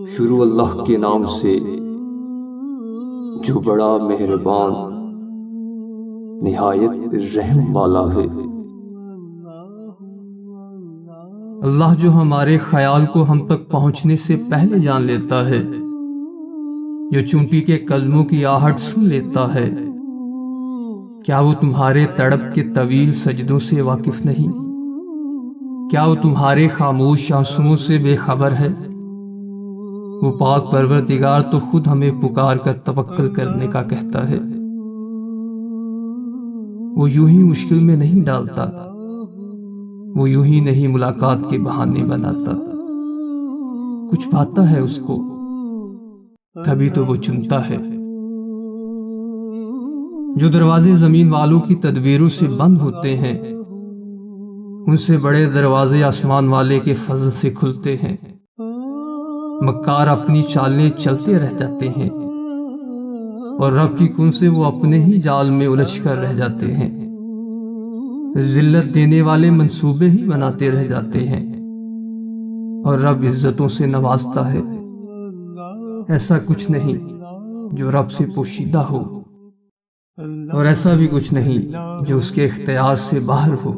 شروع اللہ کے نام سے جو بڑا مہربان نہایت رحم والا ہے۔ اللہ جو ہمارے خیال کو ہم تک پہنچنے سے پہلے جان لیتا ہے، جو چونٹی کے قدموں کی آہٹ سن لیتا ہے، کیا وہ تمہارے تڑپ کے طویل سجدوں سے واقف نہیں؟ کیا وہ تمہارے خاموش آنسوؤں سے بے خبر ہے؟ وہ پاک پروردگار تو خود ہمیں پکار کر توکل کرنے کا کہتا ہے۔ وہ یوں ہی مشکل میں نہیں ڈالتا، وہ یوں ہی نہیں ملاقات کے بہانے بناتا۔ کچھ پاتا ہے اس کو، تبھی تو وہ چنتا ہے۔ جو دروازے زمین والوں کی تدبیروں سے بند ہوتے ہیں، ان سے بڑے دروازے آسمان والے کے فضل سے کھلتے ہیں۔ مکار اپنی چالیں چلتے رہ جاتے ہیں، اور رب کی کن سے وہ اپنے ہی جال میں الجھ کر رہ جاتے ہیں۔ ذلت دینے والے منصوبے ہی بناتے رہ جاتے ہیں، اور رب عزتوں سے نوازتا ہے۔ ایسا کچھ نہیں جو رب سے پوشیدہ ہو، اور ایسا بھی کچھ نہیں جو اس کے اختیار سے باہر ہو۔